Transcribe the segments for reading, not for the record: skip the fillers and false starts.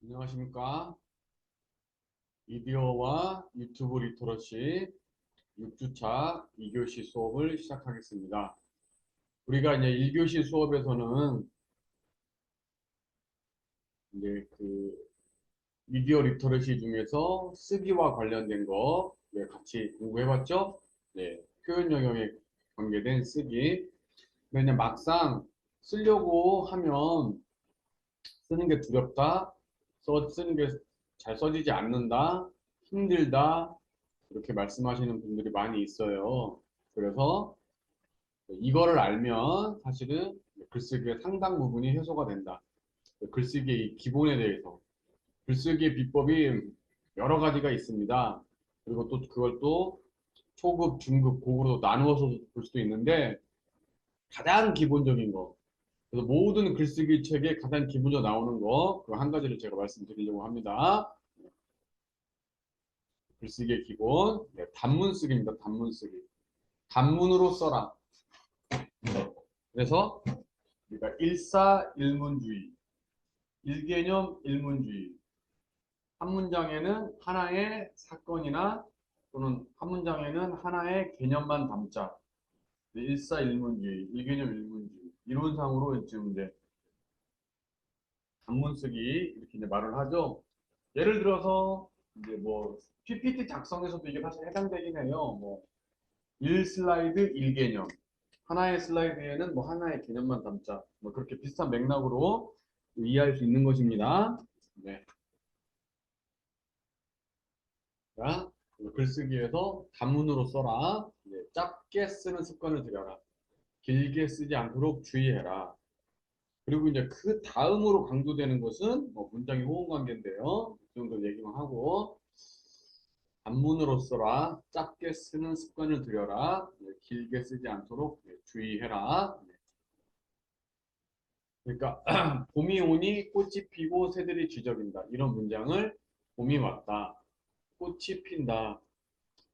안녕하십니까. 미디어와 유튜브 리터러시 6주차 2교시 수업을 시작하겠습니다. 우리가 이제 1교시 수업에서는 이제 미디어 리터러시 중에서 쓰기와 관련된 거 같이 공부해봤죠? 네, 표현 영역에 관계된 쓰기. 근데 이제 막상 쓰려고 하면 쓰는 게 두렵다, 쓰는 게 잘 써지지 않는다, 힘들다, 이렇게 말씀하시는 분들이 많이 있어요. 그래서 이거를 알면 사실은 글쓰기의 상당 부분이 해소가 된다. 글쓰기의 기본에 대해서. 글쓰기의 비법이 여러 가지가 있습니다. 그리고 또 그걸 또 초급, 중급, 고급으로 나누어서 볼 수도 있는데 가장 기본적인 거. 그래서 모든 글쓰기 책에 가장 기본적으로 나오는 거, 그 한 가지를 제가 말씀드리려고 합니다. 글쓰기의 기본, 네, 단문 쓰기입니다. 단문 쓰기. 단문으로 써라. 그래서 우리가 일사일문주의, 일개념 일문주의. 한 문장에는 하나의 사건이나 또는 한 문장에는 하나의 개념만 담자. 일사일문주의, 일개념 일문주의. 이론상으로 지금 이제 단문 쓰기 이렇게 이제 말을 하죠. 예를 들어서 이제 뭐 PPT 작성에서도 이게 사실 해당되긴 해요. 뭐 1슬라이드 1개념. 하나의 슬라이드에는 뭐 하나의 개념만 담자. 뭐 그렇게 비슷한 맥락으로 이해할 수 있는 것입니다. 네. 자, 글쓰기에서 단문으로 써라. 네, 짧게 쓰는 습관을 들여라. 길게 쓰지 않도록 주의해라. 그리고 이제 그 다음으로 강조되는 것은 뭐 문장의 호응 관계인데요. 이 정도 얘기만 하고 단문으로 써라. 짧게 쓰는 습관을 들여라. 네, 길게 쓰지 않도록 네, 주의해라. 네. 그러니까 봄이 오니 꽃이 피고 새들이 쥐저린다. 이런 문장을 봄이 왔다. 꽃이 핀다.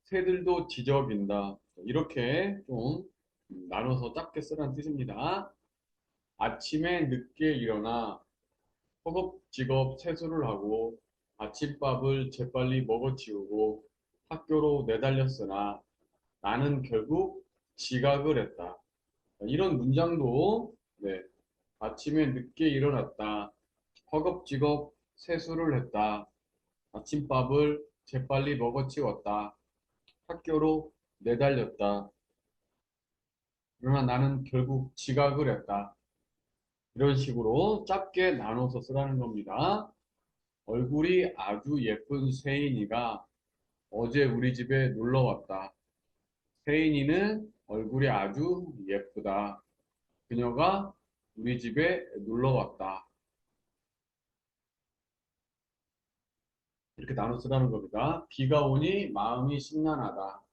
새들도 지저빈다. 이렇게 좀 나눠서 짧게 쓰라는 뜻입니다. 아침에 늦게 일어나 허겁지겁 세수를 하고 아침밥을 재빨리 먹어치우고 학교로 내달렸으나 나는 결국 지각을 했다. 이런 문장도 네, 아침에 늦게 일어났다. 허겁지겁 세수를 했다. 아침밥을 재빨리 먹어치웠다. 학교로 내달렸다. 그러나 나는 결국 지각을 했다. 이런 식으로 짧게 나눠서 쓰라는 겁니다. 얼굴이 아주 예쁜 세인이가 어제 우리 집에 놀러 왔다. 세인이는 얼굴이 아주 예쁘다. 그녀가 우리 집에 놀러 왔다. 이렇게 나눠 쓰라는 겁니다. 비가 오니 마음이 심란하다.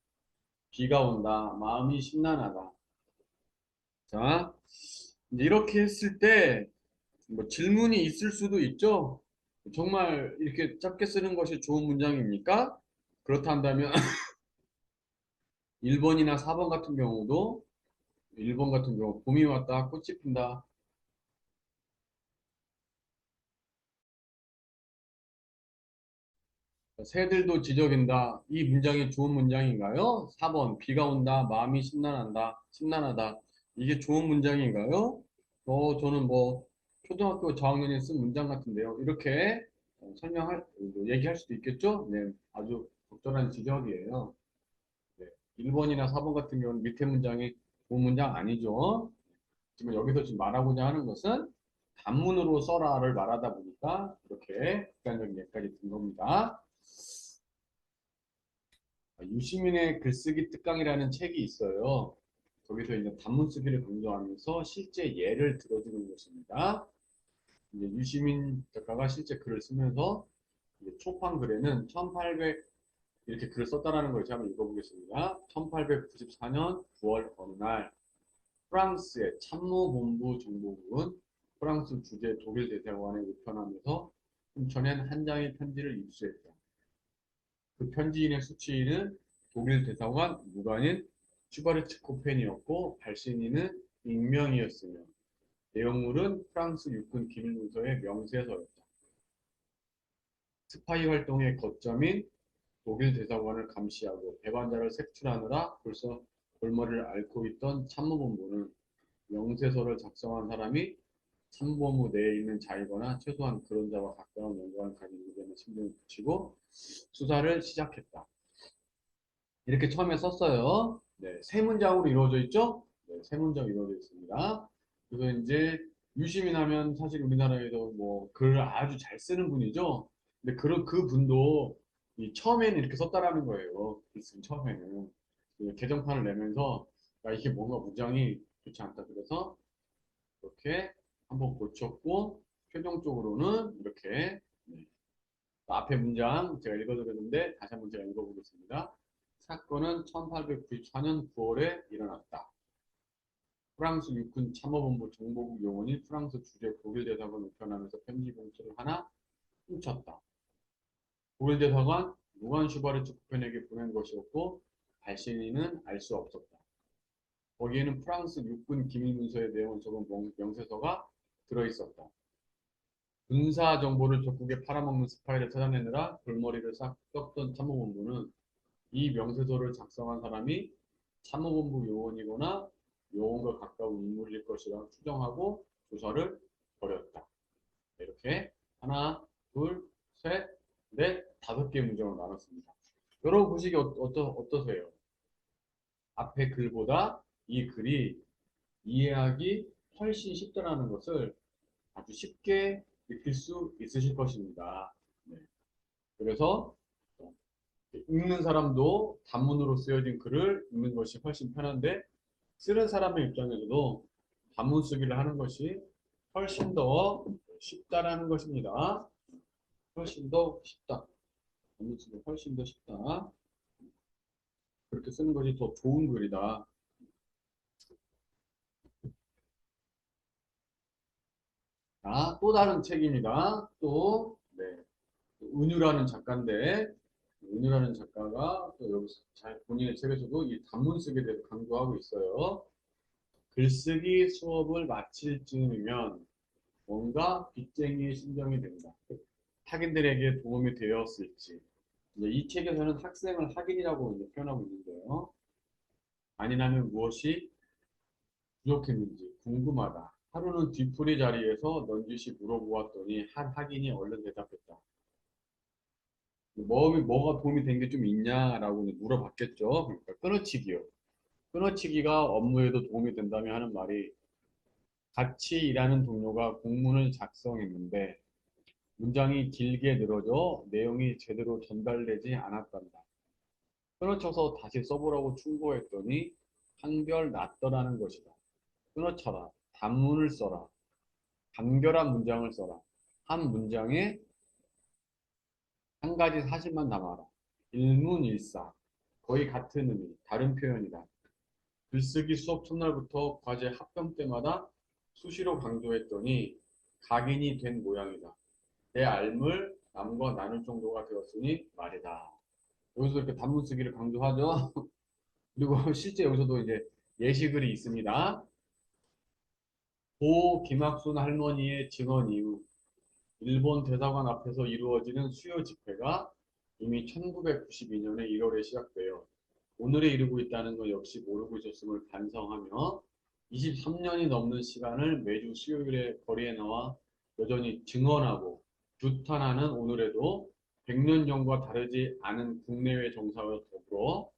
비가 온다. 마음이 심란하다. 자, 이제 이렇게 했을 때 뭐 질문이 있을 수도 있죠. 정말 이렇게 짧게 쓰는 것이 좋은 문장입니까? 그렇다면 1번이나 4번 같은 경우도 1번 같은 경우 봄이 왔다 꽃이 핀다 새들도 지저분다 이 문장이 좋은 문장인가요? 4번 비가 온다 마음이 심란한다 심란하다 이게 좋은 문장인가요? 저는 뭐 초등학교 저학년이 쓴 문장 같은데요. 이렇게 얘기할 수도 있겠죠? 네, 아주 적절한 지적이에요. 네, 1번이나 4번 같은 경우는 밑에 문장이 좋은 문장 아니죠. 지금 여기서 지금 말하고자 하는 것은 단문으로 써라를 말하다 보니까 이렇게 극단적인 예까지 든 겁니다. 유시민의 글쓰기 특강이라는 책이 있어요. 거기서 이제 단문 쓰기를 강조하면서 실제 예를 들어주는 것입니다. 이제 유시민 작가가 실제 글을 쓰면서 이제 초판 글에는 1800 이렇게 글을 썼다라는 걸 제가 한번 읽어보겠습니다. 1894년 9월 어느 날 프랑스의 참모본부 정보국은 프랑스 주재 독일 대사관에 우편하면서 훔쳐낸 한 장의 편지를 입수했다. 그 편지인의 수취인은 독일 대사관 무관인 슈바르츠 코펜이었고 발신인은 익명이었으며 내용물은 프랑스 육군 기밀문서의 명세서였다. 스파이 활동의 거점인 독일 대사관을 감시하고 배반자를 색출하느라 벌써 골머리를 앓고 있던 참모본부는 명세서를 작성한 사람이 참모본부 내에 있는 자이거나 최소한 그런 자와 가까운 연관을 가진 이름에 신경을 붙이고 수사를 시작했다. 이렇게 처음에 썼어요. 네, 세 문장으로 이루어져 있죠? 네, 세 문장 이루어져 있습니다. 그래서 이제 유시민 하면 사실 우리나라에도 뭐 글을 아주 잘 쓰는 분이죠. 근데 그 분도 이 처음에는 이렇게 썼다라는 거예요. 글쓴 처음에는. 개정판을 내면서 야, 이게 뭔가 문장이 좋지 않다. 그래서 이렇게 한번 고쳤고 최종적으로는 이렇게 네, 앞에 문장 제가 읽어드렸는데 다시 한번 제가 읽어보겠습니다. 사건은 1894년 9월에 일어났다. 프랑스 육군 참모본부 정보국 요원이 프랑스 주재 독일 대사관 우편함에서 편지 봉투를 하나 훔쳤다. 독일 대사관 무관 슈바르츠 국편에게 보낸 것이었고 발신인은 알 수 없었다. 거기에는 프랑스 육군 기밀 문서의 내용을 적은 명세서가 들어있었다. 군사 정보를 적국에 팔아먹는 스파이를 찾아내느라 골머리를 싹 썩던 참모본부는 이 명세서를 작성한 사람이 참모본부 요원이거나 요원과 가까운 인물일 것이라 추정하고 조사를 벌였다. 이렇게 하나, 둘, 셋, 넷, 다섯 개의 문장으로 나눴습니다. 여러분 보시기 어떠세요? 앞에 글보다 이 글이 이해하기 훨씬 쉽다는 것을 아주 쉽게 느낄 수 있으실 것입니다. 네. 그래서 읽는 사람도 단문으로 쓰여진 글을 읽는 것이 훨씬 편한데 쓰는 사람의 입장에서도 단문 쓰기를 하는 것이 훨씬 더 쉽다라는 것입니다. 훨씬 더 쉽다. 단문 쓰기 훨씬 더 쉽다. 그렇게 쓰는 것이 더 좋은 글이다. 자, 또 다른 책입니다. 또 네, 은유라는 작가인데 은유라는 작가가 또 여기서 본인의 책에서도 이 단문 쓰기에 대해서 강조하고 있어요. 글쓰기 수업을 마칠 즈음이면 뭔가 빚쟁이의 심정이 된다. 학인들에게 도움이 되었을지. 이제 이 책에서는 학생을 학인이라고 이제 표현하고 있는데요. 아니라면 무엇이 부족했는지 궁금하다. 하루는 뒤풀이 자리에서 넌지시 물어보았더니 한 학인이 얼른 대답했다. 뭐가 도움이 된 게 좀 있냐라고 물어봤겠죠. 그러니까 끊어치기요. 끊어치기가 업무에도 도움이 된다며 하는 말이 같이 일하는 동료가 공문을 작성했는데 문장이 길게 늘어져 내용이 제대로 전달되지 않았단다. 끊어쳐서 다시 써보라고 충고했더니 한결 낫더라는 것이다. 끊어쳐라. 단문을 써라. 간결한 문장을 써라. 한 문장에 한 가지 사실만 담아라. 일문일사. 거의 같은 의미, 다른 표현이다. 글쓰기 수업 첫날부터 과제 합평 때마다 수시로 강조했더니 각인이 된 모양이다. 내 알물 남과 나눌 정도가 되었으니 말이다. 여기서 이렇게 단문 쓰기를 강조하죠. 그리고 실제 여기서도 이제 예시글이 있습니다. 고 김학순 할머니의 증언 이후 일본 대사관 앞에서 이루어지는 수요 집회가 이미 1992년의 1월에 시작되어 오늘에 이르고 있다는 것 역시 모르고 있었음을 반성하며 23년이 넘는 시간을 매주 수요일에 거리에 나와 여전히 증언하고 규탄하는 오늘에도 100년 전과 다르지 않은 국내외 정사와 더불어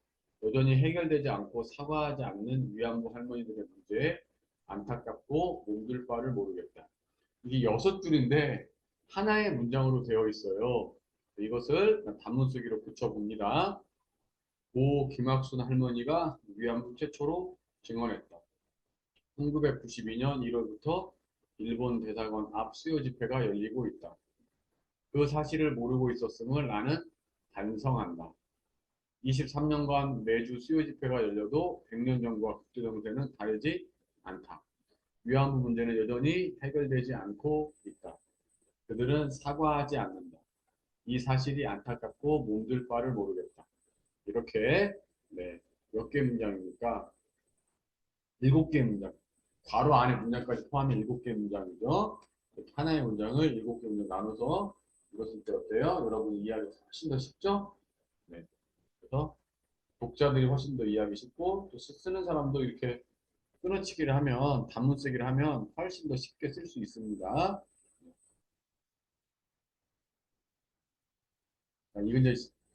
여전히 해결되지 않고 사과하지 않는 위안부 할머니들의 문제에 안타깝고 몸둘 바를 모르겠다. 이게 6줄인데 하나의 문장으로 되어 있어요. 이것을 단문 쓰기로 붙여봅니다. 고 김학순 할머니가 위안부 최초로 증언했다. 1992년 1월부터 일본 대사관 앞 수요 집회가 열리고 있다. 그 사실을 모르고 있었음을 나는 반성한다. 23년간 매주 수요 집회가 열려도 100년 전과 국제정세는 다르지 않다. 위안부 문제는 여전히 해결되지 않고 있다. 그들은 사과하지 않는다. 이 사실이 안타깝고 몸둘 바를 모르겠다. 이렇게 네, 몇 개 문장입니까? 7개 문장. 괄호 안에 문장까지 포함해 7개 문장이죠. 하나의 문장을 7개 문장 나눠서 이것은 이제 어때요? 여러분이 이해하기 훨씬 더 쉽죠? 네. 그래서 독자들이 훨씬 더 이해하기 쉽고 또 쓰는 사람도 이렇게 끊어치기를 하면 단문 쓰기를 하면 훨씬 더 쉽게 쓸 수 있습니다. 자,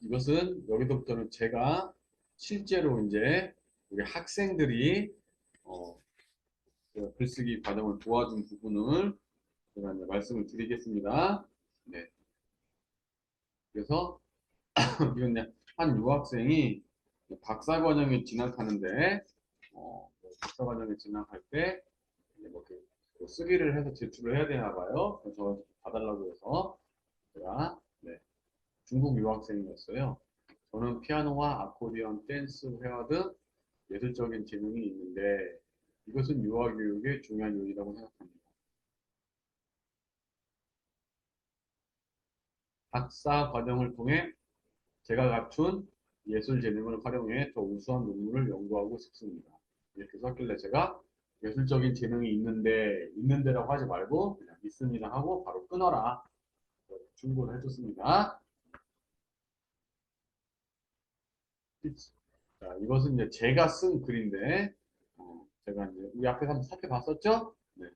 이것은 여기서부터는 제가 실제로 이제 우리 학생들이 어, 그 글쓰기 과정을 도와준 부분을 제가 이제 말씀을 드리겠습니다. 네. 그래서 이건 이제 한 유학생이 박사 과정에 진학하는데 박사 과정에 진학할 때 이제 뭐 이렇게 뭐 쓰기를 해서 제출을 해야 되나 봐요. 그래서 저 봐달라고 해서 제가 네, 중국 유학생이었어요. 저는 피아노와 아코디언, 댄스, 회화 등 예술적인 재능이 있는데 이것은 유아교육의 중요한 요인이라고 생각합니다. 박사 과정을 통해 제가 갖춘 예술 재능을 활용해 더 우수한 논문을 연구하고 싶습니다. 이렇게 썼길래 제가 예술적인 재능이 있는데라고 하지 말고 그냥 있습니다 하고 바로 끊어라. 충고를 해줬습니다. 자, 이것은 이제 제가 쓴 글인데, 제가 이제 우리 앞에서 한번 살펴봤었죠? 네.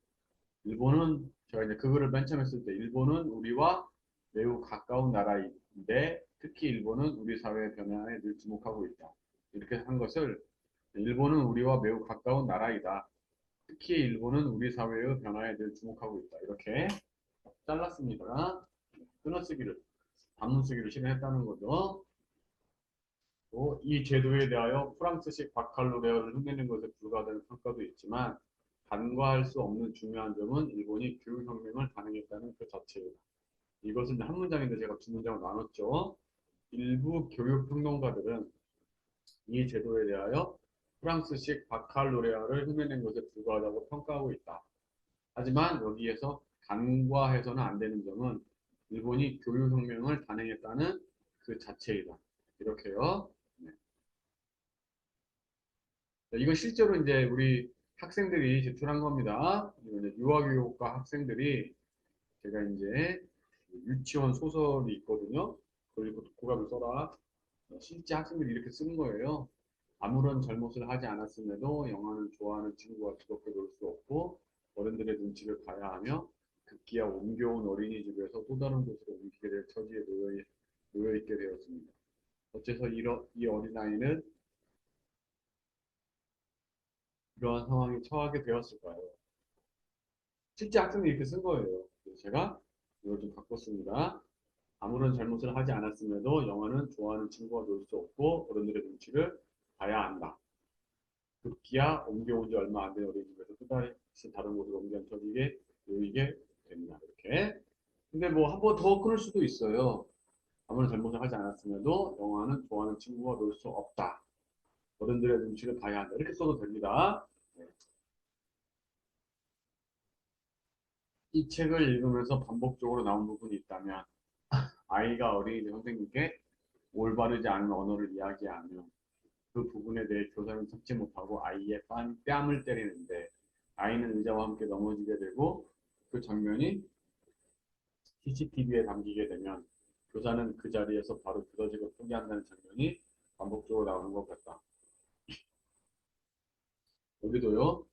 일본은 제가 이제 그 글을 맨 처음 했을 때 일본은 우리와 매우 가까운 나라인데 특히 일본은 우리 사회의 변화에 늘 주목하고 있다. 이렇게 한 것을 일본은 우리와 매우 가까운 나라이다. 특히 일본은 우리 사회의 변화에 늘 주목하고 있다. 이렇게 잘랐습니다. 끊어쓰기를 단문쓰기를 실현했다는 거죠. 또 이 제도에 대하여 프랑스식 바칼로레아를 흉내낸 것에 불과하다는 평가도 있지만 간과할 수 없는 중요한 점은 일본이 교육혁명을 단행했다는 그 자체이다. 이것은 한 문장인데 제가 두 문장을 나눴죠. 일부 교육평론가들은 이 제도에 대하여 프랑스식 바칼로레아를 흉내낸 것에 불과하다고 평가하고 있다. 하지만 여기에서 간과해서는 안 되는 점은 일본이 교육혁명을 단행했다는 그 자체이다. 이렇게요. 네. 이건 실제로 이제 우리 학생들이 제출한 겁니다. 이제 유아교육과 학생들이 제가 이제 유치원 소설이 있거든요. 그리고 독후감을 써라. 실제 학생들이 이렇게 쓰는 거예요. 아무런 잘못을 하지 않았음에도 영화는 좋아하는 친구와 즐겁게 놀 수 없고 어른들의 눈치를 봐야 하며 급기야 옮겨온 어린이집에서 또 다른 곳으로 옮기게 될 처지에 놓여 있게 되었습니다. 어째서 이 어린아이는 이러한 상황에 처하게 되었을까요? 실제 학생들이 이렇게 쓴 거예요. 그래서 제가 이걸 좀 바꿨습니다. 아무런 잘못을 하지 않았음에도 영화는 좋아하는 친구와 놀 수 없고 어른들의 눈치를 봐야 한다. 급기야 옮겨온 지 얼마 안 된 어린이집에서 또 다른 곳으로 옮겨져지게 놓이게 됩니다. 이렇게. 근데 뭐 한 번 더 끊을 수도 있어요. 아무런 잘못을 하지 않았음에도 영화는 좋아하는 친구와 놀 수 없다. 어른들의 눈치를 봐야 한다. 이렇게 써도 됩니다. 네. 이 책을 읽으면서 반복적으로 나온 부분이 있다면 아이가 어린이집 선생님께 올바르지 않은 언어를 이야기하며 그 부분에 대해 교사는 참지 못하고 아이의 뺨을 때리는데 아이는 의자와 함께 넘어지게 되고 그 장면이 CCTV에 담기게 되면 교사는 그 자리에서 바로 두더지고 포기한다는 장면이 반복적으로 나오는 것 같다. 여기도요.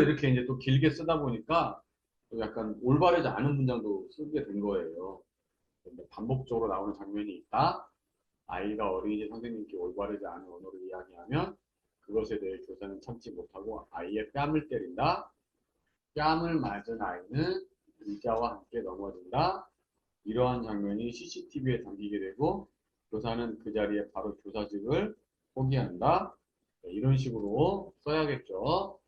이렇게 이제 또 길게 쓰다 보니까 또 약간 올바르지 않은 문장도 쓰게 된 거예요. 반복적으로 나오는 장면이 있다. 아이가 어린이집 선생님께 올바르지 않은 언어를 이야기하면 그것에 대해 교사는 참지 못하고 아이의 뺨을 때린다. 뺨을 맞은 아이는 의자와 함께 넘어진다. 이러한 장면이 CCTV에 담기게 되고 교사는 그 자리에 바로 교사직을 포기한다. 네, 이런 식으로 써야겠죠.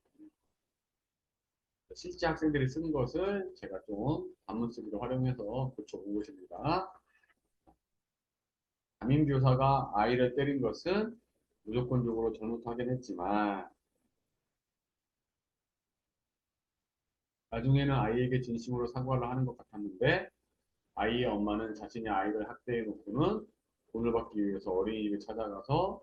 실제 학생들이 쓴 것을 제가 좀 단문쓰기를 활용해서 고쳐본 것입니다. 담임교사가 아이를 때린 것은 무조건적으로 잘못하긴 했지만 나중에는 아이에게 진심으로 사과를 하는 것 같았는데 아이의 엄마는 자신이 아이를 학대해 놓고는 돈을 받기 위해서 어린이집에 찾아가서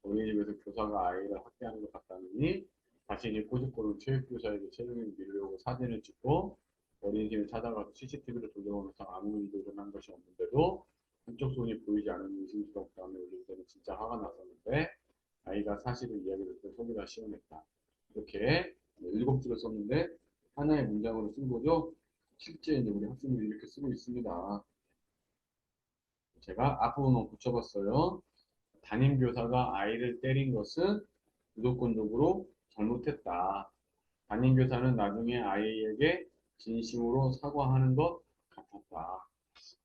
어린이집에서 교사가 아이를 학대하는 것 같다느니 자신이 꼬집고는 체육교사에게 책임을 미루려고 사진을 찍고 어린이집에 찾아가서 CCTV를 돌려보면서 아무 일도 일어난 것이 없는데도 한쪽 손이 보이지 않은 의심스러운 다음에 올릴 때는 진짜 화가 났었는데 아이가 사실을 이야기할 때 속이 다 시원했다. 이렇게 7줄을 썼는데 하나의 문장으로 쓴 거죠. 실제 이제 우리 학생들이 이렇게 쓰고 있습니다. 제가 앞부분만 붙여봤어요. 담임교사가 아이를 때린 것은 무조건적으로 잘못했다. 담임교사는 나중에 아이에게 진심으로 사과하는 것 같았다.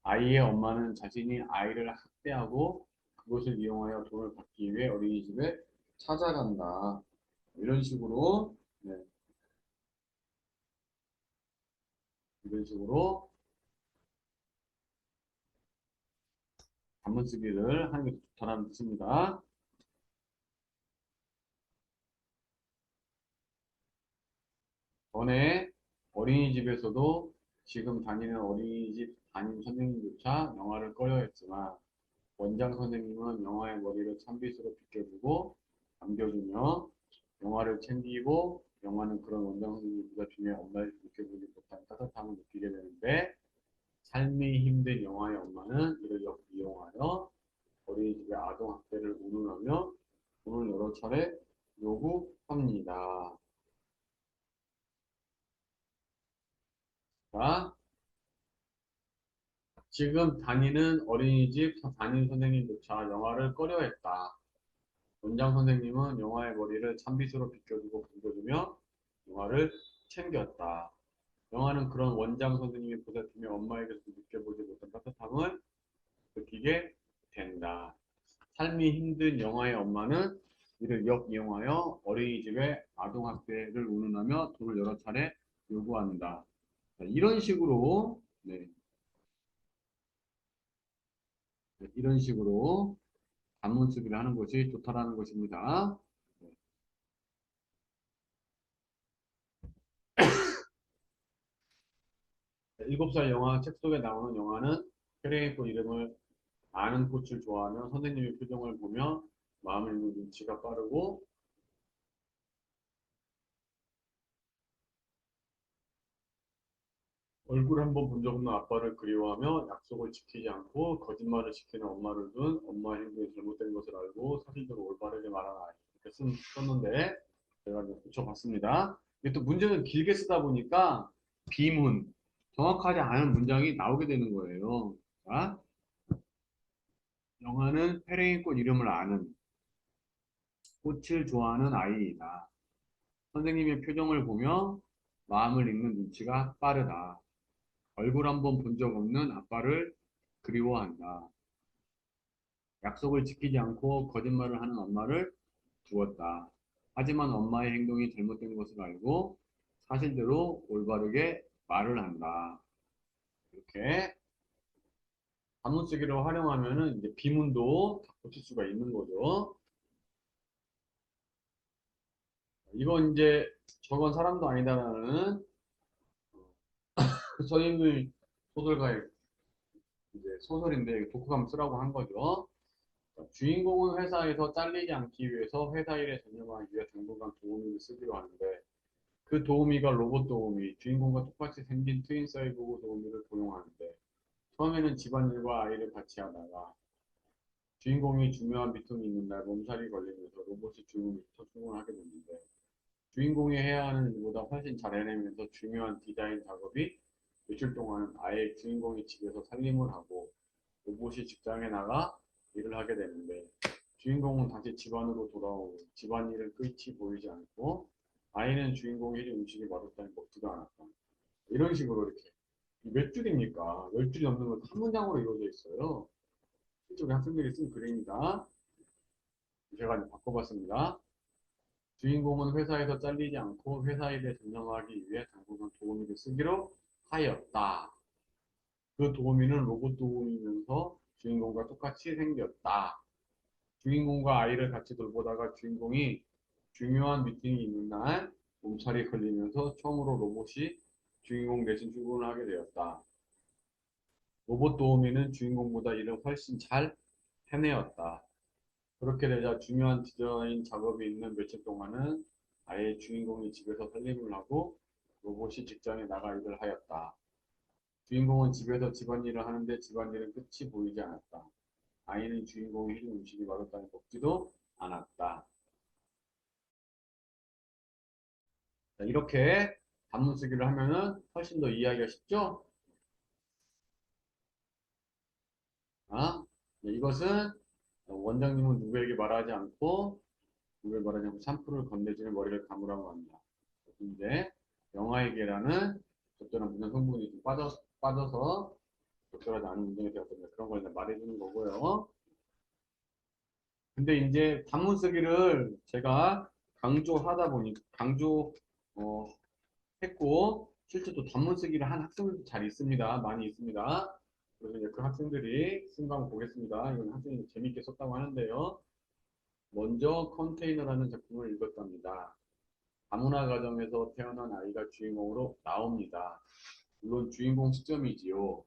아이의 엄마는 자신이 아이를 학대하고 그것을 이용하여 돈을 받기 위해 어린이집에 찾아간다. 이런 식으로, 네, 이런 식으로 단문 쓰기를 하는 게 좋다는 뜻입니다. 전에 어린이집에서도 지금 다니는 어린이집 담임 선생님조차 영화를 꺼려했지만 원장 선생님은 영화의 머리를 찬빗으로 빗겨주고 남겨주며 영화를 챙기고 영화는 그런 원장 선생님보다 중요해 엄마를 느껴보지 못한 따뜻함을 느끼게 되는데 삶이 힘든 영화의 엄마는 이를 이용하여 어린이집의 아동학대를 운운하며 돈을 여러 차례 요구합니다. 자, 지금 다니는 어린이집 담임 선생님조차 영화를 꺼려했다. 원장 선생님은 영화의 머리를 찬빗으로 빗겨주고 긁어주며 영화를 챙겼다. 영화는 그런 원장 선생님의 보살핌에 엄마에게서 느껴보지 못한 따뜻함을 느끼게 된다. 삶이 힘든 영화의 엄마는 이를 역이용하여 어린이집에 아동학대를 운운하며 돈을 여러 차례 요구한다. 이런 식으로, 네, 이런 식으로 단문 쓰기를 하는 것이 좋다라는 것입니다. 7살 영화 책 속에 나오는 영화는 페레이코 이름을 아는 꽃을 좋아하며 선생님의 표정을 보며 마음을 읽는 눈치가 빠르고 얼굴 한 번 본 적 없는 아빠를 그리워하며 약속을 지키지 않고 거짓말을 시키는 엄마를 둔 엄마의 행동이 잘못된 것을 알고 사실대로 올바르게 말하는 아이. 이렇게 썼는데 제가 이제 붙여봤습니다. 이게 또 문제는 길게 쓰다 보니까 비문, 정확하지 않은 문장이 나오게 되는 거예요. 자, 영화는 페레인꽃 이름을 아는 꽃을 좋아하는 아이이다. 선생님의 표정을 보며 마음을 읽는 눈치가 빠르다. 얼굴 한 번 본 적 없는 아빠를 그리워한다. 약속을 지키지 않고 거짓말을 하는 엄마를 두었다. 하지만 엄마의 행동이 잘못된 것을 알고 사실대로 올바르게 말을 한다. 이렇게 단문쓰기를 활용하면은 이제 비문도 다 고칠 수가 있는 거죠. 이건 이제 저건 사람도 아니다라는 서인의 소설가의 이제 소설인데 독후감 쓰라고 한 거죠. 주인공은 회사에서 잘리지 않기 위해서 회사 일에 전념하기 위해 당분간 도우미를 쓰기로 하는데 그 도우미가 로봇 도우미, 주인공과 똑같이 생긴 트윈 사이보그 도우미를 고용하는데 처음에는 집안일과 아이를 같이 하다가 주인공이 중요한 미팅이 있는 날 몸살이 걸리면서 로봇이 주인공부터 출근하게 됐는데 주인공이 해야 하는 일보다 훨씬 잘 해내면서 중요한 디자인 작업이 며칠 동안 아예 주인공이 집에서 살림을 하고 로봇이 직장에 나가 일을 하게 되는데 주인공은 다시 집안으로 돌아오고 집안일은 끝이 보이지 않고 아이는 주인공이 해준 음식이 맛없다니 먹지도 않았다. 이런 식으로 이렇게 몇 줄입니까? 10줄이 넘는 건 한 문장으로 이루어져 있어요. 실제 우리 학생들이 쓴 글입니다. 제가 이제 바꿔봤습니다. 주인공은 회사에서 잘리지 않고 회사 일에 전념하기 위해 당분간 도우미를 쓰기로 하였다. 그 도우미는 로봇 도우미면서 주인공과 똑같이 생겼다. 주인공과 아이를 같이 돌보다가 주인공이 중요한 미팅이 있는 날 몸살이 걸리면서 처음으로 로봇이 주인공 대신 출근을 하게 되었다. 로봇 도우미는 주인공보다 일을 훨씬 잘 해내었다. 그렇게 되자 중요한 디자인 작업이 있는 며칠 동안은 아예 주인공이 집에서 살림을 하고 로봇이 직장에 나가 일을 하였다. 주인공은 집에서 집안일을 하는데 집안일은 끝이 보이지 않았다. 아이는 주인공이 해준 음식이 맛없다니 먹지도 않았다. 자, 이렇게 단문 쓰기를 하면은 훨씬 더 이해하기가 쉽죠? 아, 네, 이것은 원장님은 누구에게 말하지 않고 누구에게 말하지 않고 샴푸를 건네주는 머리를 감으라고 합니다. 근데 영화의 계란은 적절한 문장 성분이 좀 빠져서 적절하지 않은 문장이 되었습니다. 그런 걸 이제 말해주는 거고요. 근데 이제 단문 쓰기를 제가 강조하다 보니 어, 했고 실제 또 단문 쓰기를 한 학생들도 잘 있습니다. 많이 있습니다. 그래서 이제 그 학생들이 쓴 거 한번 보겠습니다. 이건 학생이 재밌게 썼다고 하는데요. 먼저 컨테이너라는 작품을 읽었답니다. 다문화 가정에서 태어난 아이가 주인공으로 나옵니다. 물론 주인공 시점이지요.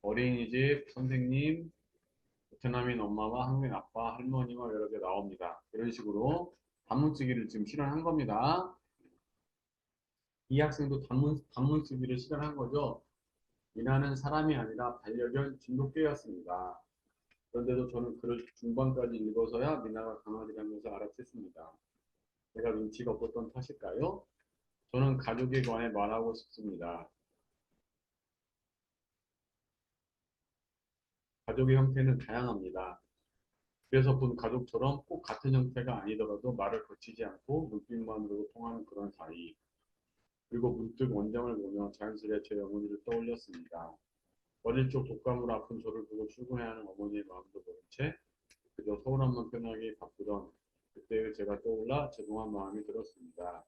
어린이집 선생님, 베트남인 엄마와 한국인 아빠, 할머니와 여러 개 나옵니다. 이런 식으로 단문 쓰기를 지금 실현한 겁니다. 이 학생도 단문 쓰기를 실현한 거죠. 미나는 사람이 아니라 반려견 진돗개였습니다. 그런데도 저는 글을 중반까지 읽어서야 미나가 강아지라면서 알아챘습니다. 제가 눈치가 없었던 탓일까요? 저는 가족에 관해 말하고 싶습니다. 가족의 형태는 다양합니다. 그래서 본 가족처럼 꼭 같은 형태가 아니더라도 말을 거치지 않고 눈빛만으로 통하는 그런 사이. 그리고 문득 원장을 보며 자연스레 제 어머니를 떠올렸습니다. 어릴 적 독감으로 아픈 저를 보고 출근해야 하는 어머니의 마음도 모른 채 그저 서운함만 표현하기 바쁘던 그때의 제가 떠올라 죄송한 마음이 들었습니다.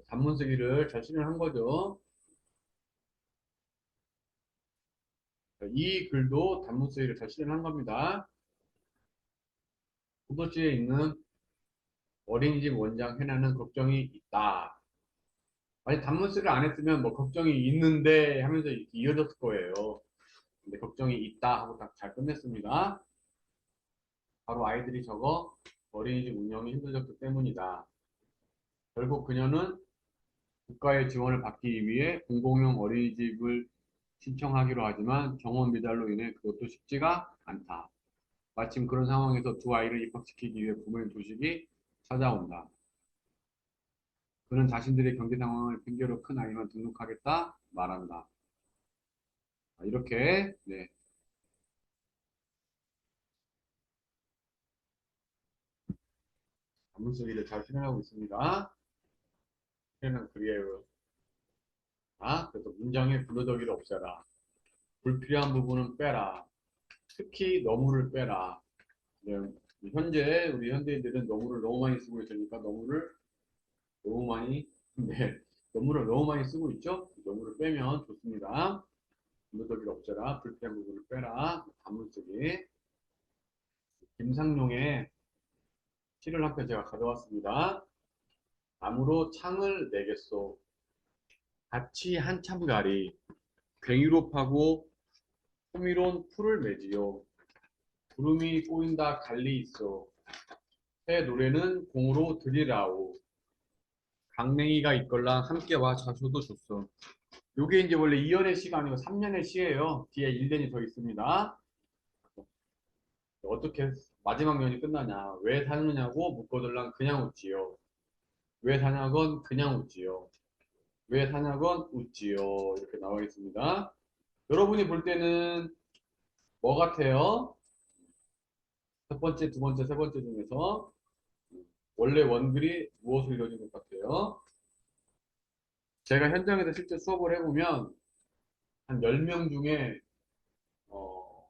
단문 쓰기를 잘 실현한 거죠. 이 글도 단문 쓰기를 잘 실현한 겁니다. 두 번째에 있는 어린이집 원장 해나는 걱정이 있다. 만약 단문 쓰기를 안 했으면 뭐 걱정이 있는데 하면서 이렇게 이어졌을 거예요. 근데 걱정이 있다 하고 딱 잘 끝냈습니다. 바로 아이들이 적어 어린이집 운영이 힘들었기 때문이다. 결국 그녀는 국가의 지원을 받기 위해 공공용 어린이집을 신청하기로 하지만 경원 미달로 인해 그것도 쉽지가 않다. 마침 그런 상황에서 두 아이를 입학시키기 위해 부모의 조직이 찾아온다. 그는 자신들의 경제 상황을 핑계로 큰 아이만 등록하겠다 말한다. 이렇게 네, 단문 쓰기를 잘 실현하고 있습니다. 실현은 그리에요. 그래서 문장의 불러더기를 없애라. 불필요한 부분은 빼라. 특히 너무를 빼라. 네, 현재 우리 현대인들은 너무를 너무 많이 쓰고 있으니까 너무를 너무 많이 네, 너무를 너무 많이 쓰고 있죠. 너무를 빼면 좋습니다. 불러더기를 없애라. 불필요한 부분을 빼라. 단문 쓰기. 김상용의 시를 한 편 제가 가져왔습니다. 나무로 창을 내겠소. 같이 한참가리. 괭이로 파고 호미론 풀을 매지요. 구름이 꼬인다 갈리 있어. 새 노래는 공으로 들이라오. 강냉이가 있걸랑 함께 와 자소도 줬어. 요게 이제 원래 2년의 시가 아니고 3년의 시예요. 뒤에 1년이 더 있습니다. 어떻게 마지막 년이 끝나냐? 왜 사느냐고 묻거들랑 그냥 웃지요. 왜 사냐건 그냥 웃지요. 왜 사냐건 웃지요. 이렇게 나와 있습니다. 여러분이 볼 때는 뭐 같아요? 첫 번째, 두 번째, 세 번째 중에서 원래 원글이 무엇을 이루어진 것 같아요? 제가 현장에서 실제 수업을 해보면 한 10명 중에 어,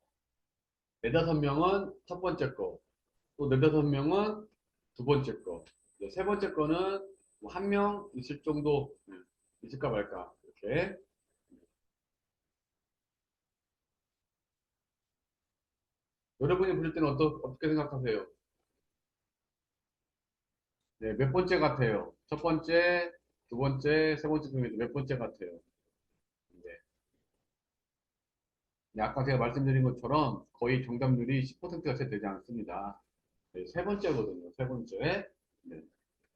4, 5명은 첫 번째 거, 또 4, 5명은 두 번째 거, 이제 세 번째 거는 뭐 한 명 있을 정도 있을까 말까 이렇게 여러분이 보실 때는 어떻게 생각하세요? 네, 몇 번째 같아요? 첫 번째, 두 번째, 세 번째 중에서 몇 번째 같아요? 네. 네, 아까 제가 말씀드린 것처럼 거의 정답률이 10%가 채 되지 않습니다. 네, 세 번째거든요. 세 번째. 네,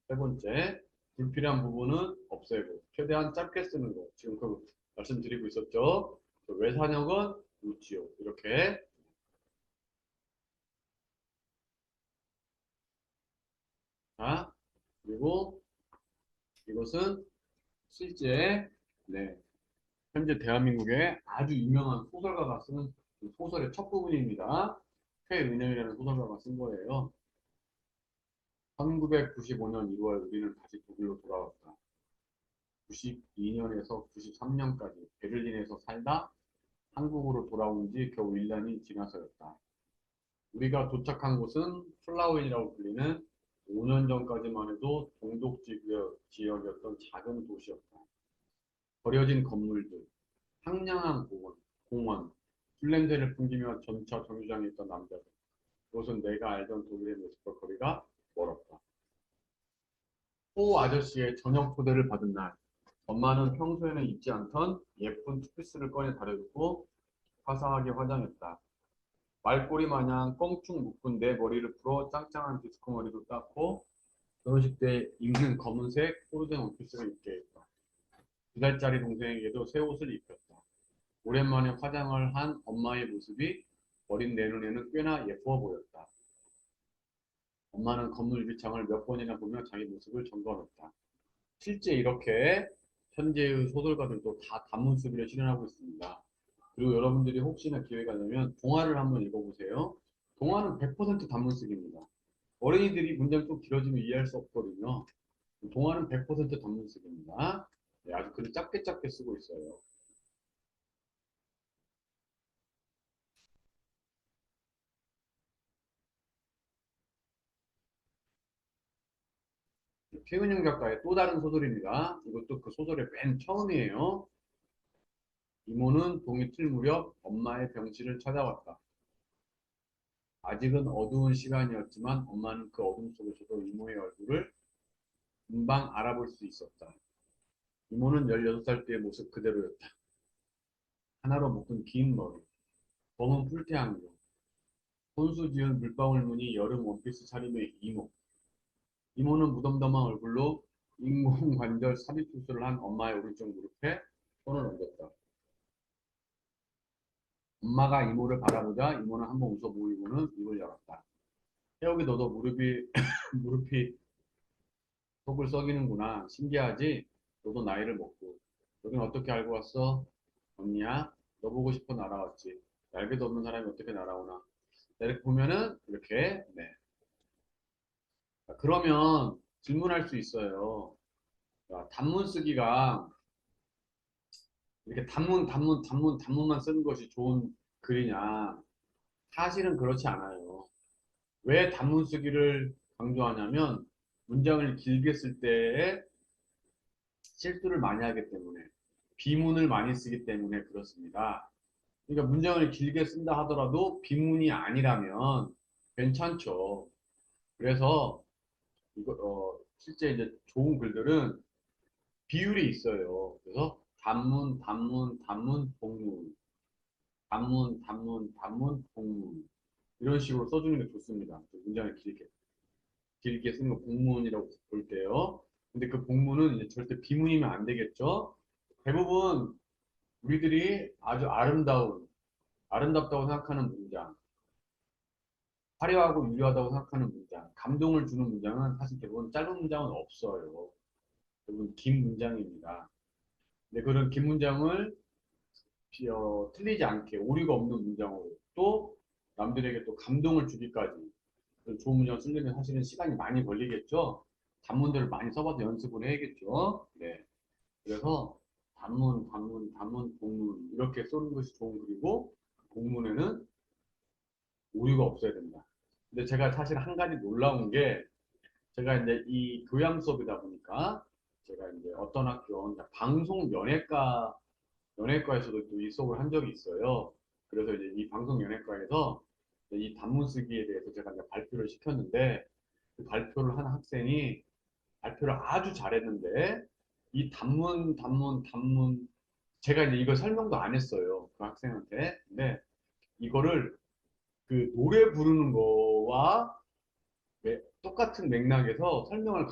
세 번째. 불필요한 부분은 없애고 최대한 짧게 쓰는 거. 지금 그 말씀드리고 있었죠. 그 외산역은 우지요. 이렇게. 자, 그리고 이것은 실제 네, 현재 대한민국의 아주 유명한 소설가가 쓰는 소설의 첫 부분입니다. 최은영이라는 소설가가 쓴 거예요. 1995년 1월 우리는 다시 독일로 돌아왔다. 92년에서 93년까지 베를린에서 살다 한국으로 돌아온 지 겨우 1년이 지나서였다. 우리가 도착한 곳은 플라우엔이라고 불리는 5년 전까지만 해도 동독 지역이었던 작은 도시였다. 버려진 건물들, 상냥한 공원, 술 냄새를 풍기며 전차 정류장에 있던 남자들. 그것은 내가 알던 독일의 모습과 거리가 멀었다. 호 아저씨의 저녁 초대를 받은 날, 엄마는 평소에는 입지 않던 예쁜 투피스를 꺼내 다려주고 화사하게 화장했다. 말꼬리 마냥 껑충 묶은 내 머리를 풀어 짱짱한 디스코 머리도 땄고 결혼식 때 입는 검은색 포르테 원피스를 입게 했다. 2살짜리 동생에게도 새 옷을 입혔다. 오랜만에 화장을 한 엄마의 모습이 어린 내 눈에는 꽤나 예뻐 보였다. 엄마는 건물 유리창을 몇 번이나 보며 자기 모습을 점검했다. 실제 이렇게 현재의 소설가들도 다 단문수비를 실현하고 있습니다. 그리고 여러분들이 혹시나 기회가 되면 동화를 한번 읽어보세요. 동화는 100% 단문쓰기입니다. 어린이들이 문장이 좀 길어지면 이해할 수 없거든요. 동화는 100% 단문쓰기입니다. 네, 아주 글 짧게 짧게 쓰고 있어요. 최은영 작가의 또 다른 소설입니다. 이것도 그 소설의 맨 처음이에요. 이모는 동이 틀 무렵 엄마의 병실을 찾아왔다. 아직은 어두운 시간이었지만 엄마는 그 어둠 속에서도 이모의 얼굴을 금방 알아볼 수 있었다. 이모는 16살 때의 모습 그대로였다. 하나로 묶은 긴 머리, 검은 풀태안경, 손수 지은 물방울 무늬 여름 원피스 차림의 이모. 이모는 무덤덤한 얼굴로 인공관절 삽입 수술을 한 엄마의 오른쪽 무릎에 손을 얹었다. 엄마가 이모를 바라보자 이모는 한번 웃어 보이고는 입을 열었다. 태욱이 너도 무릎이 무릎이 속을 썩이는구나. 신기하지? 너도 나이를 먹고. 여긴 어떻게 알고 왔어? 언니야? 너 보고 싶어 날아왔지. 날개도 없는 사람이 어떻게 날아오나? 이렇게 보면은 이렇게 네. 그러면 질문할 수 있어요. 단문 쓰기가 이렇게 단문만 쓰는 것이 좋은 글이냐? 사실은 그렇지 않아요. 왜 단문 쓰기를 강조하냐면 문장을 길게 쓸 때에 실수를 많이 하기 때문에 비문을 많이 쓰기 때문에 그렇습니다. 그러니까 문장을 길게 쓴다 하더라도 비문이 아니라면 괜찮죠. 그래서 이거 실제 이제 좋은 글들은 비율이 있어요. 그래서 복문, 복문 이런 식으로 써주는 게 좋습니다. 문장을 길게 쓰는 거 복문이라고 볼게요. 근데 그 복문은 이제 절대 비문이면 안 되겠죠. 대부분 우리들이 아주 아름답다고 생각하는 문장, 화려하고 유려하다고 생각하는 문장, 감동을 주는 문장은 사실 대부분 짧은 문장은 없어요. 대부분 긴 문장입니다. 근데 그런 긴 문장을 틀리지 않게 오류가 없는 문장으로 또 남들에게 또 감동을 주기까지 좋은 문장을 쓰려면 사실은 시간이 많이 걸리겠죠. 단문들을 많이 써봐서 연습을 해야겠죠. 네. 그래서 복문 이렇게 쓰는 것이 좋은 글이고 복문에는 오류가 없어야 된다. 근데 제가 사실 한 가지 놀라운 게 제가 이제 이 교양 수업이다 보니까 제가 이제 어떤 학교 방송 연예과에서도 또 이 수업을 한 적이 있어요. 그래서 이제 이 방송 연예과에서 이 단문 쓰기에 대해서 제가 이제 발표를 시켰는데 그 발표를 한 학생이 발표를 아주 잘했는데 이 단문 제가 이제 이거 설명도 안 했어요. 그 학생한테. 근데 이거를 그 노래 부르는 거와 똑같은 맥락에서 설명을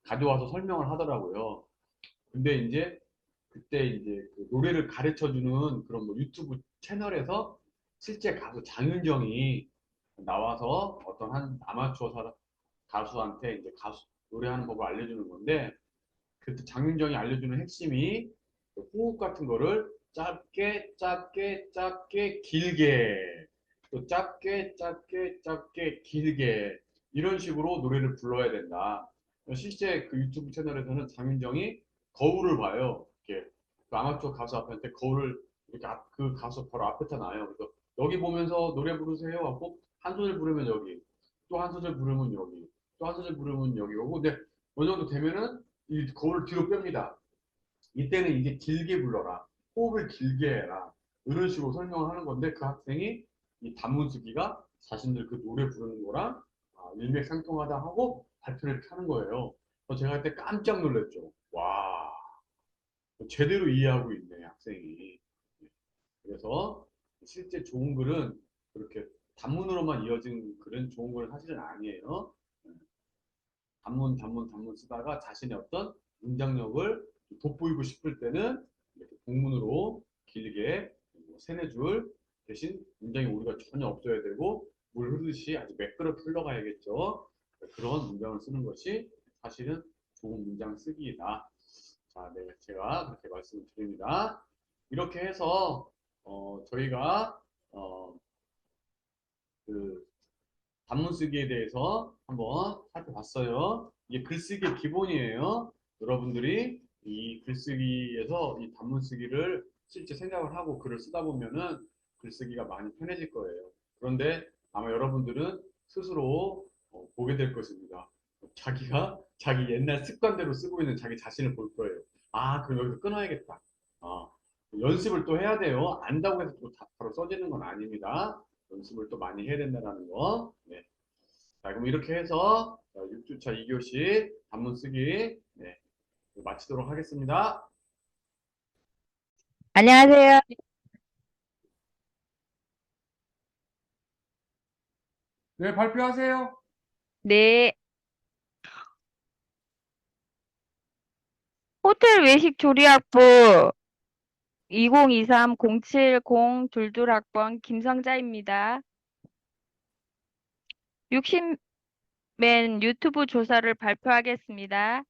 가져와서 설명을 하더라고요. 근데 이제 그때 이제 그 노래를 가르쳐주는 그런 뭐 유튜브 채널에서 실제 가수 장윤정이 나와서 어떤 한 아마추어 가수한테 이제 가수 노래하는 법을 알려주는 건데, 그때 장윤정이 알려주는 핵심이 그 호흡 같은 거를 짧게 짧게 짧게 길게, 또 짧게 짧게 짧게 길게, 이런 식으로 노래를 불러야 된다. 실제 그 유튜브 채널에서는 장윤정이 거울을 봐요. 이렇게 그 아마추어 가수 앞한테 거울을 이렇게 그 가수 바로 앞에다 놔요. 그래서 여기 보면서 노래 부르세요 하고, 한 소절 부르면 여기, 또 한 소절 부르면 여기, 또 한 소절 부르면 여기 오고, 근데 어느 정도 되면은 이 거울을 뒤로 뺍니다. 이때는 이제 길게 불러라, 호흡을 길게 해라, 이런 식으로 설명을 하는 건데, 그 학생이 이 단문쓰기가 자신들 그 노래 부르는 거랑 일맥상통하다 하고 발표를 이렇게 하는 거예요. 그래서 제가 그때 깜짝 놀랐죠. 와, 제대로 이해하고 있네 학생이. 그래서 실제 좋은 글은 그렇게 단문으로만 이어진 글은 좋은 글은 사실은 아니에요. 단문 쓰다가 자신의 어떤 문장력을 돋보이고 싶을 때는 이렇게 복문으로 길게 뭐 세네 줄 대신 문장이 오류가 전혀 없어야 되고, 물 흐르듯이 아주 매끄럽게 흘러가야겠죠. 그런 문장을 쓰는 것이 사실은 좋은 문장 쓰기이다. 자, 네, 제가 그렇게 말씀을 드립니다. 이렇게 해서 저희가 어, 그 단문 쓰기에 대해서 한번 살펴봤어요. 이게 글쓰기의 기본이에요. 여러분들이 이 글쓰기에서 이 단문 쓰기를 실제 생각을 하고 글을 쓰다 보면은 글쓰기가 많이 편해질 거예요. 그런데 아마 여러분들은 스스로 보게 될 것입니다. 자기가 자기 옛날 습관대로 쓰고 있는 자기 자신을 볼 거예요. 아, 그럼 여기서 끊어야겠다. 어, 연습을 또 해야 돼요. 안다고 해서 또 바로 써지는 건 아닙니다. 연습을 또 많이 해야 된다는 거. 네. 자, 그럼 이렇게 해서 6주차 2교시 단문 쓰기, 네, 마치도록 하겠습니다. 안녕하세요. 네, 발표하세요. 네. 호텔 외식 조리학부 2023-07-022학번 김성자입니다. 60맨 유튜브 조사를 발표하겠습니다.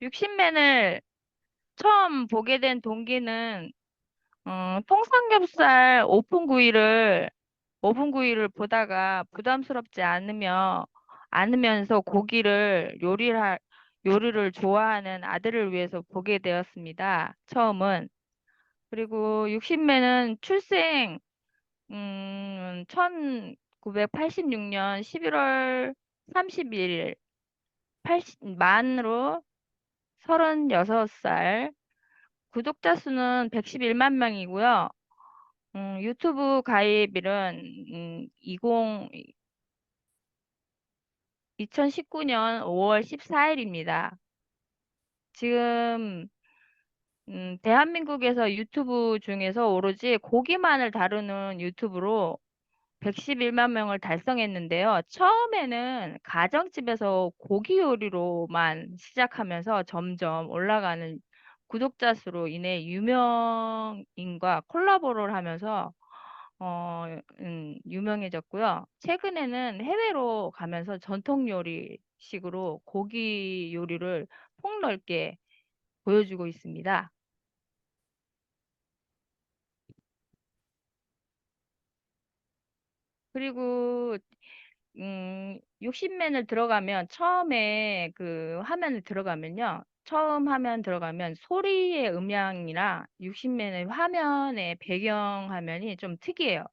60맨을 처음 보게 된 동기는 통삼겹살 오븐구이를 보다가 부담스럽지 않으면서 요리를 좋아하는 아들을 위해서 보게 되었습니다. 처음은. 그리고 60매는 출생 1986년 11월 31일 만으로 36살, 구독자 수는 111만 명이고요. 유튜브 가입일은 2019년 5월 14일입니다. 지금 대한민국에서 유튜브 중에서 오로지 고기만을 다루는 유튜브로 111만 명을 달성했는데요. 처음에는 가정집에서 고기 요리로만 시작하면서 점점 올라가는 구독자 수로 인해 유명인과 콜라보를 하면서 유명해졌고요. 최근에는 해외로 가면서 전통 요리식으로 고기 요리를 폭넓게 보여주고 있습니다. 그리고 60맨을 들어가면 처음에 그 화면을 들어가면요. 처음 화면 들어가면 소리의 음향이나 60맨의 화면의 배경 화면이 좀 특이해요.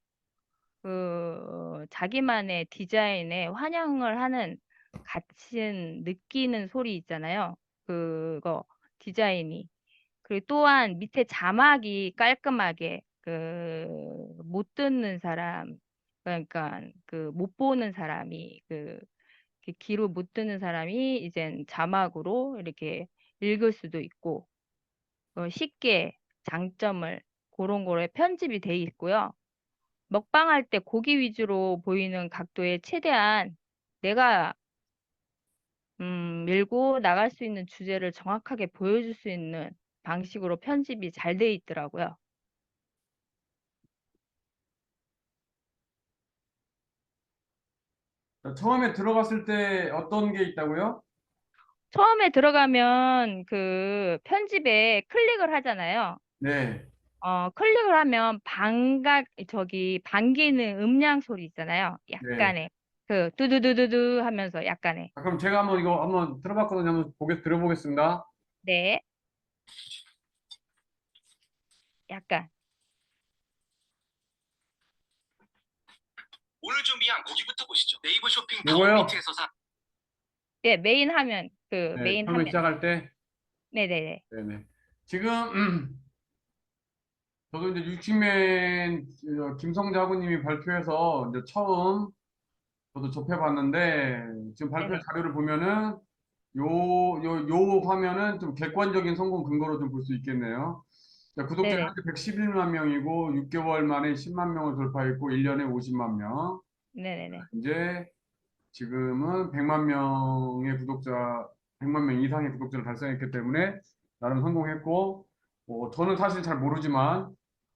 자기만의 디자인에 환영을 하는 같은 느끼는 소리 있잖아요. 그거 디자인이. 그리고 또한 밑에 자막이 깔끔하게 못 듣는 사람, 그러니까 못 보는 사람이 이렇게 귀로 못 듣는 사람이 이젠 자막으로 이렇게 읽을 수도 있고, 쉽게 장점을 그런 거에 편집이 돼 있고요. 먹방할 때 고기 위주로 보이는 각도에 최대한 내가 밀고 나갈 수 있는 주제를 정확하게 보여줄 수 있는 방식으로 편집이 잘 돼 있더라고요. 처음에 들어갔을 때 어떤 게 있다고요? 처음에 들어가면 그 편집에 클릭을 하잖아요. 네, 클릭을 하면 반기는 음량 소리 있잖아요. 네. 약간의 그 두두두두두 하면서 약간의. 아, 그럼 제가 한번 이거 한번 들어봤거든요. 한번 들어보겠습니다. 네, 약간. 오늘 준비한 고기부터 보시죠. 네이버 쇼핑 타워 요거요? 밑에서 사. 네, 메인 화면, 그 네, 메인 처음에 화면. 시작할 때. 네네네. 네네. 지금 저도 이제 육식맨 김성자구님이 발표해서 이제 처음 저도 접해봤는데 지금 발표 네네. 자료를 보면은 요 화면은 좀 객관적인 성공 근거로 좀 볼 수 있겠네요. 자, 구독자가 네네. 현재 111만 명이고 6개월 만에 10만 명을 돌파했고 1년에 50만 명. 네네네. 이제 지금은 100만 명의 100만 명 이상의 구독자를 달성했기 때문에 나름 성공했고, 저는 사실 잘 모르지만,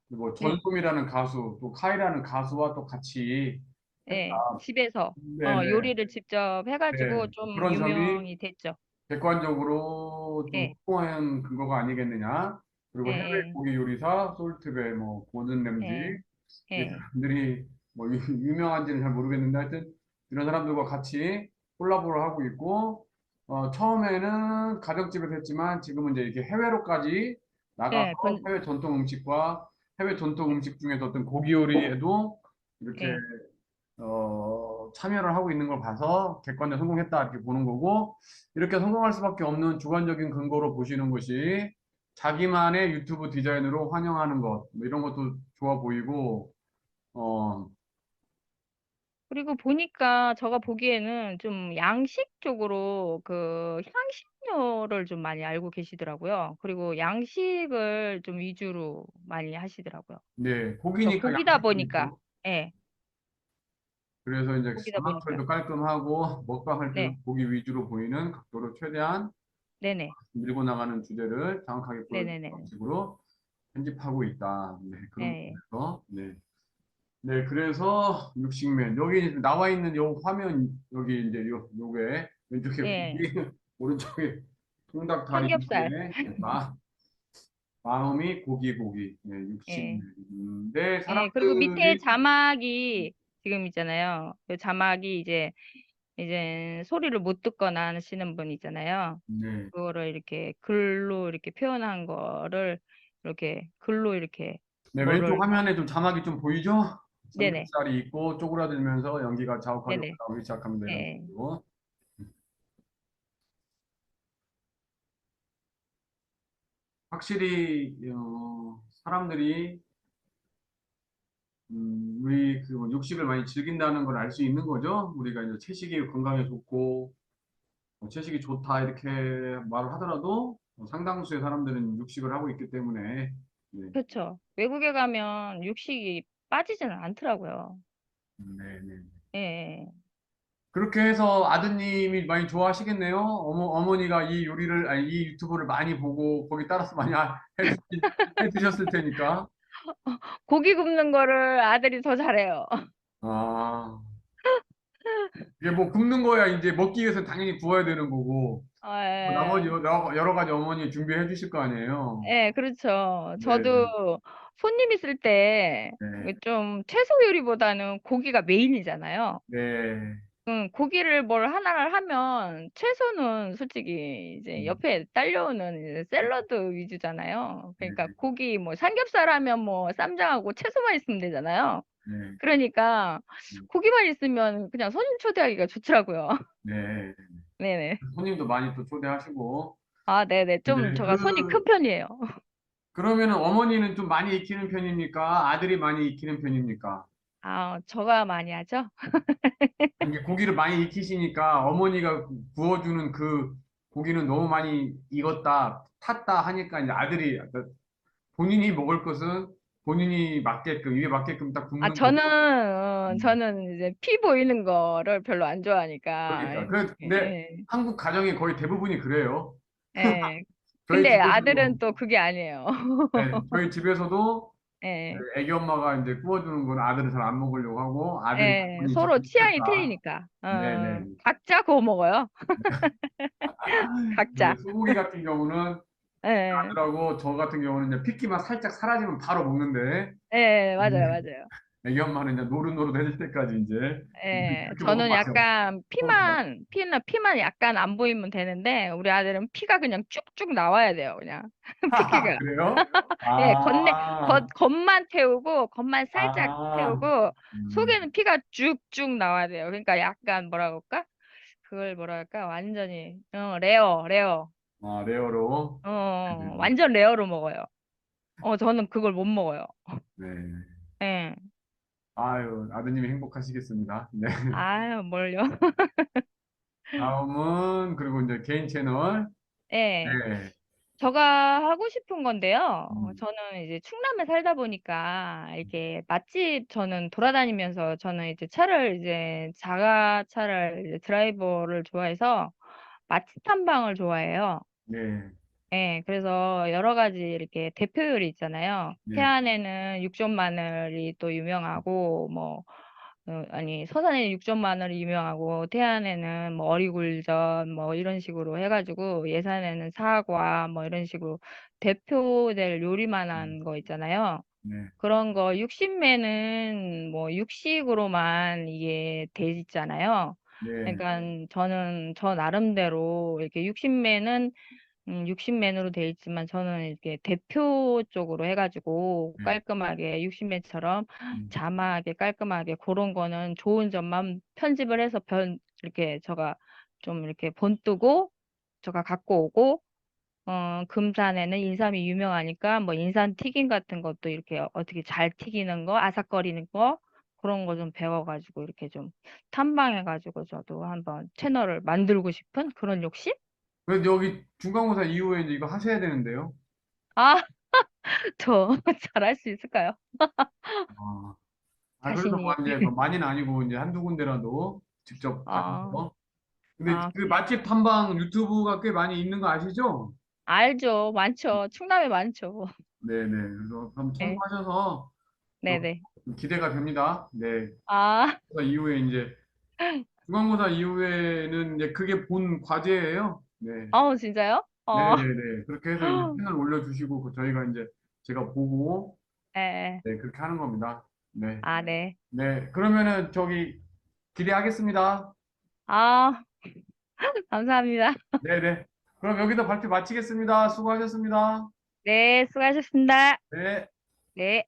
뭐, 네. 전솜이라는 가수, 또 카이라는 가수와 또 같이 했다. 네. 집에서 네네. 요리를 직접 해가지고 네. 좀 그런 점이 유명이 됐죠. 객관적으로 좀 예, 확고한 근거가 아니겠느냐. 그리고 해외 예, 고기 요리사, 솔트베, 고든 램지, 예, 이 예, 사람들이 뭐 유명한지는 잘 모르겠는데 하여튼 이런 사람들과 같이 콜라보를 하고 있고 처음에는 가정집에서 했지만 지금은 이제 이렇게 해외로까지 나가서 예, 해외 전통 음식과 해외 전통 음식 중에서 어떤 고기 요리에도 이렇게 예, 참여를 하고 있는 걸 봐서 객관적으로 성공했다 이렇게 보는 거고 이렇게 성공할 수밖에 없는 주관적인 근거로 보시는 것이 자기만의 유튜브 디자인으로 환영하는 것, 뭐 이런 것도 좋아 보이고, 어, 그리고 보니까 제가 보기에는 좀 양식 쪽으로 그 향신료를 좀 많이 알고 계시더라고요. 그리고 양식을 좀 위주로 많이 하시더라고요. 네, 저 고기니까 고기다 양식도 보니까, 있고, 예, 그래서 이제 고기다 보니까. 자막들도 깔끔하고, 먹방할 때도 네, 고기 위주로 보이는 각도로 최대한 네네, 밀고 나가는 주제를 정확하게 보여주는 네네네, 방식으로 편집하고 있다. 네, 그런 예, 부분에서, 네. 네, 그래서 육식맨 여기 나와 있는 요 화면 여기 이제 요게 왼쪽에 예, 고기 오른쪽에 통닭 다리 삼겹살, 밑에 마음이 고기 네, 예. 육식맨 네 예, 그리고 밑에 사람들이 자막이 지금 있잖아요. 그 자막이 이제 소리를 못 듣거나 하시는 분 있잖아요. 네, 그거를 이렇게 글로 이렇게 표현한 거를 이렇게 글로 이렇게 네 왼쪽 뭐를 화면에 좀 자막이 좀 보이죠? 네네 삼겹살이 있고 쪼그라들면서 연기가 자욱하게 네네 올라오기 시작합니다 이런 예 식으로 확실히 사람들이 우리 그 육식을 많이 즐긴다는 걸 알 수 있는 거죠. 우리가 이제 채식이 건강에 좋고 채식이 좋다 이렇게 말을 하더라도 상당수의 사람들은 육식을 하고 있기 때문에 네, 그렇죠. 외국에 가면 육식이 빠지지는 않더라고요. 네, 네. 예, 예. 그렇게 해서 아드님이 많이 좋아하시겠네요. 어머니가 이 요리를 아니 이 유튜브를 많이 보고 거기 따라서 많이 해 드셨을 테니까. 고기 굽는 거를 아들이 더 잘해요. 아 이게 뭐 굽는 거야 이제 먹기 위해서 당연히 구워야 되는 거고 뭐 나머지 예. 여러 가지 어머니 준비해 주실 거 아니에요. 예, 그렇죠. 네, 저도 손님 있을 때 네, 좀 채소 요리보다는 고기가 메인이잖아요. 네, 고기를 뭘 하나를 하면 채소는 솔직히 이제 음, 옆에 딸려오는 이제 샐러드 위주잖아요. 네, 그러니까 고기 뭐 삼겹살 하면 뭐 쌈장하고 채소만 있으면 되잖아요. 네, 그러니까 고기만 있으면 그냥 손님 초대하기가 좋더라고요. 네. 네네. 손님도 많이 또 초대하시고. 아, 네네. 좀 네, 제가 손이 큰 편이에요. 그러면은 어머니는 좀 많이 익히는 편입니까? 아들이 많이 익히는 편입니까? 아, 저가 많이 하죠? 이게 고기를 많이 익히시니까 어머니가 구워주는 그 고기는 너무 많이 익었다, 탔다 하니까 이제 아들이 본인이 먹을 것은 본인이 맞게끔, 입에 맞게끔 딱 아, 굽는 거죠? 음. 저는 이제 피 보이는 거를 별로 안 좋아하니까. 그러니까. 근데 예, 한국 가정이 거의 대부분이 그래요. 예. 저희 근데 아들은 집에서도, 또 그게 아니에요. 네, 저희 집에서도 예, 애기 엄마가 이제 구워주는 건 아들은 잘 안 먹으려고 하고 아들이 예. 기분이 참 서로 취향이 좋겠다. 틀리니까. 네네. 각자 구워 먹어요. 근데 각자. 소고기 같은 경우는 예, 아들하고 저 같은 경우는 이제 핏기만 살짝 사라지면 바로 먹는데 예, 맞아요, 맞아요. 애기 엄마는 이제 노릇노릇 해질 때까지 이제 예, 그렇게 먹으면 저는 맛이 없어. 약간 피만 약간 안 보이면 되는데, 우리 아들은 피가 그냥 쭉쭉 나와야 돼요, 그냥. 피가. 그래요? 예, 아, 겉만 태우고, 겉만 살짝 아, 태우고, 음, 속에는 피가 쭉쭉 나와야 돼요. 그러니까 약간 뭐라 그럴까? 그걸 뭐라 할까? 완전히, 레어. 아, 레어로. 네. 완전 레어로 먹어요. 저는 그걸 못 먹어요. 네. 예. 아유, 아드님이 행복하시겠습니다. 네. 아유, 뭘요? 다음은, 그리고 이제 개인 채널. 예. 네. 제가 하고 싶은 건데요. 음, 저는 이제 충남에 살다 보니까 이렇게 맛집 저는 돌아다니면서 저는 이제 차를 이제 자가차를 이제 드라이버를 좋아해서 맛집 탐방을 좋아해요. 네. 예, 그래서 여러 가지 이렇게 대표 요리 있잖아요. 네. 태안에는 육전 마늘이 또 유명하고 뭐 아니, 서산에 육전 마늘이 유명하고, 태안에는 뭐 어리굴젓, 뭐 이런 식으로 해가지고, 예산에는 사과, 뭐 이런 식으로 대표될 음, 요리만한 거 있잖아요. 네. 그런 거 60매는 뭐 육식으로만 이게 돼 있잖아요. 네. 그러니까 저는 저 나름대로 이렇게 60매는 60맨으로 돼 있지만 저는 이렇게 대표 쪽으로 해가지고 네. 깔끔하게 60맨처럼 음, 자막하게 깔끔하게 그런 거는 좋은 점만 편집을 해서 이렇게 제가 좀 이렇게 본뜨고 제가 갖고 오고 금산에는 인삼이 유명하니까 뭐 인삼 튀김 같은 것도 이렇게 어떻게 잘 튀기는 거 아삭거리는 거 그런 거 좀 배워가지고 이렇게 좀 탐방해가지고 저도 한번 채널을 만들고 싶은 그런 욕심? 그래도 여기 중간고사 이후에 이제 이거 하셔야 되는데요. 아, 저 잘할 수 있을까요? 아, 그래도 뭐 자신이. 이제 뭐 많이는 아니고 이제 한두 군데라도 직접 아, 가셔서. 근데 아, 그 맛집 탐방 유튜브가 꽤 많이 있는 거 아시죠? 알죠. 많죠. 충남에 많죠. 네네. 그래서 한번 네, 참고하셔서 또 네네. 기대가 됩니다. 네. 아, 그래서 이후에 이제 중간고사 이후에는 이제 그게 본 과제예요. 네. 진짜요? 네네네. 그렇게 해서 이제 채널 올려주시고 저희가 이제 제가 보고 네. 네, 그렇게 하는 겁니다. 네. 아, 네. 네. 그러면은 저기 기대하겠습니다. 아, 감사합니다. 네네. 그럼 여기서 발표 마치겠습니다. 수고하셨습니다. 네, 수고하셨습니다. 네. 네.